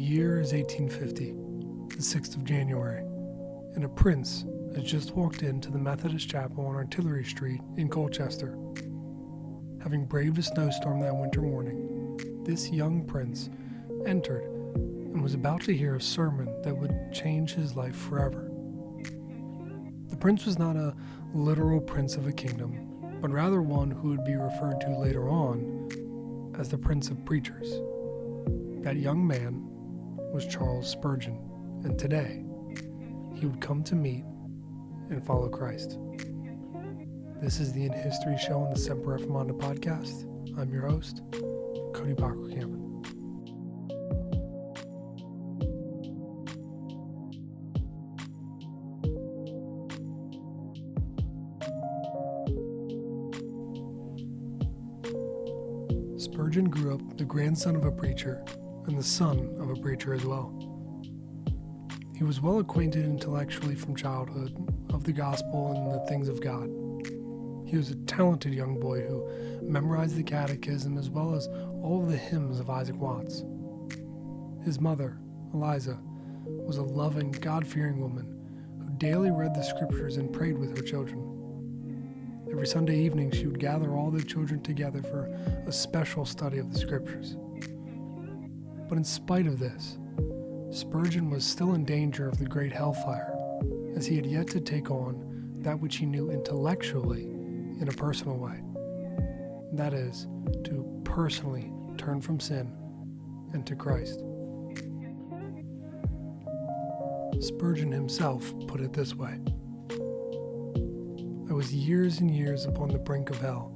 year is 1850, the 6th of January, and a prince has just walked into the Methodist Chapel on Artillery Street in Colchester. Having braved a snowstorm that winter morning, this young prince entered and was about to hear a sermon that would change his life forever. The prince was not a literal prince of a kingdom, but rather one who would be referred to later on as the Prince of Preachers. That young man was Charles Spurgeon, and today he would come to meet and follow Christ. This is the In History Show on the Semper Reformanda podcast. I'm your host, Cody Bockerkamp. Spurgeon grew up the grandson of a preacher and the son of a preacher as well. He was well acquainted intellectually from childhood of the gospel and the things of God. He was a talented young boy who memorized the catechism as well as all of the hymns of Isaac Watts. His mother, Eliza, was a loving, God-fearing woman who daily read the scriptures and prayed with her children. Every Sunday evening, she would gather all the children together for a special study of the scriptures. But in spite of this, Spurgeon was still in danger of the great hellfire, as he had yet to take on that which he knew intellectually in a personal way. That is, to personally turn from sin and to Christ. Spurgeon himself put it this way: I was years and years upon the brink of hell.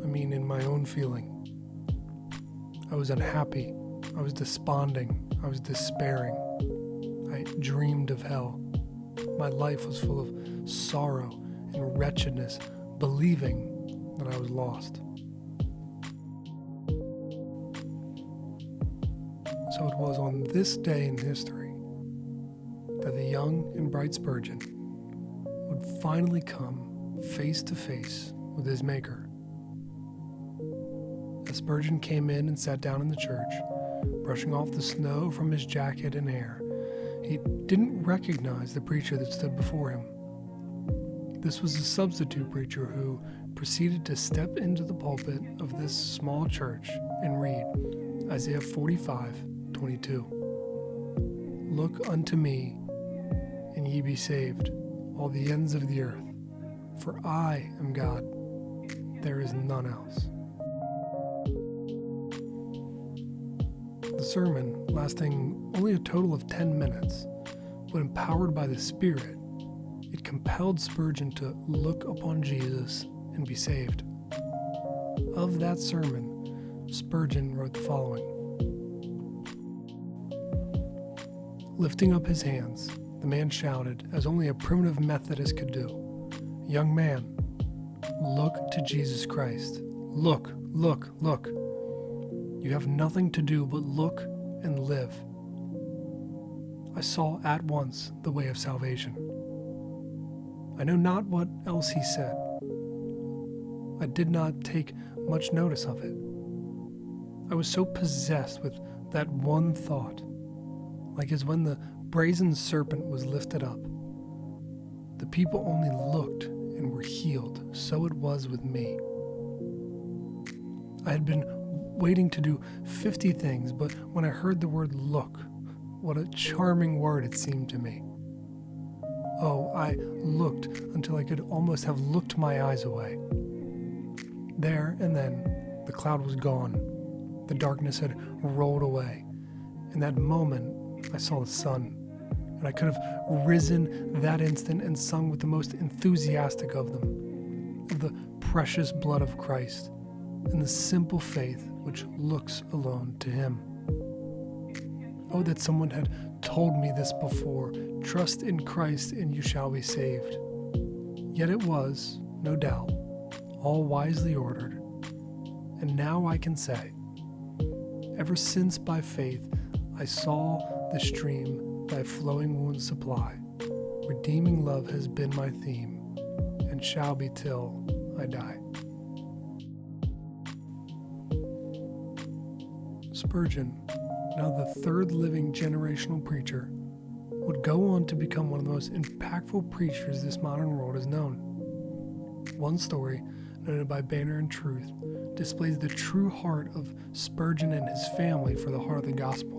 In my own feeling. I was unhappy. I was desponding. I was despairing. I dreamed of hell. My life was full of sorrow and wretchedness, believing that I was lost. So it was on this day in history that the young and bright Spurgeon would finally come face to face with his Maker. As Spurgeon came in and sat down in the church, brushing off the snow from his jacket and hair, he didn't recognize the preacher that stood before him. This was a substitute preacher who proceeded to step into the pulpit of this small church and read Isaiah 45:22. Look unto me, and ye be saved, all the ends of the earth, for I am God, there is none else. The sermon, lasting only a total of 10 minutes, but empowered by the Spirit, it compelled Spurgeon to look upon Jesus and be saved. Of that sermon, Spurgeon wrote the following: Lifting up his hands, the man shouted, as only a primitive Methodist could do, Young man, look to Jesus Christ. Look, look, look. You have nothing to do but look and live. I saw at once the way of salvation. I know not what else he said. I did not take much notice of it. I was so possessed with that one thought, like as when the brazen serpent was lifted up. The people only looked and were healed. So it was with me. I had been waiting to do 50 things, but when I heard the word look, what a charming word it seemed to me. Oh, I looked until I could almost have looked my eyes away. There and then, the cloud was gone. The darkness had rolled away. In that moment, I saw the sun, and I could have risen that instant and sung with the most enthusiastic of them, of the precious blood of Christ, and the simple faith which looks alone to him. Oh, that someone had told me this before. Trust in Christ and you shall be saved. Yet it was, no doubt, all wisely ordered. And now I can say, ever since by faith I saw the stream thy flowing wounds supply, redeeming love has been my theme, and shall be till I die. Spurgeon now the third living generational preacher, would go on to become one of the most impactful preachers this modern world has known. One story, noted by Banner and Truth, displays the true heart of Spurgeon and his family for the heart of the gospel.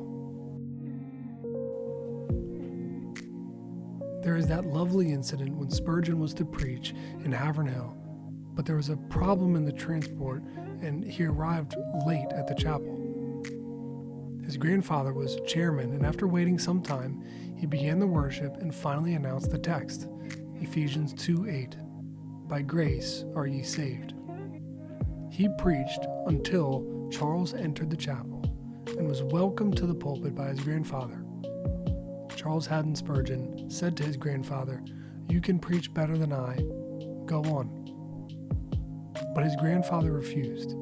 There is that lovely incident when Spurgeon was to preach in Havern Hill, but there was a problem in the transport and he arrived late at the chapel. His grandfather was chairman, and after waiting some time, he began the worship and finally announced the text, Ephesians 2:8, "By grace are ye saved." He preached until Charles entered the chapel and was welcomed to the pulpit by his grandfather. Charles Haddon Spurgeon said to his grandfather, "You can preach better than I. Go on." But his grandfather refused.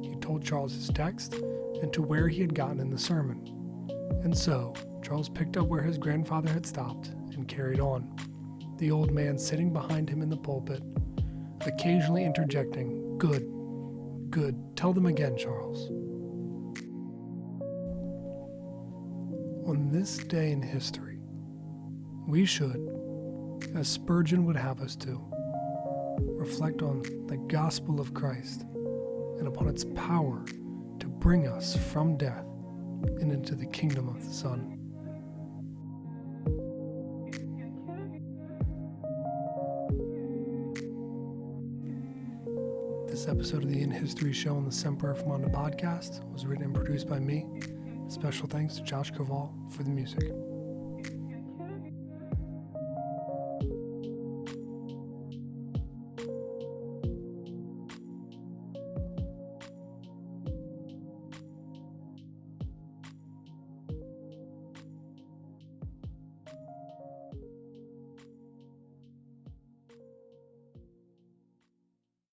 He told Charles his text and to where he had gotten in the sermon. And so, Charles picked up where his grandfather had stopped and carried on, the old man sitting behind him in the pulpit, occasionally interjecting, "Good, good, tell them again, Charles." On this day in history, we should, as Spurgeon would have us to, reflect on the gospel of Christ and upon its power to bring us from death and into the kingdom of the Son. This episode of the In History Show on the Semper Reformanda podcast was written and produced by me. Special thanks to Josh Koval for the music.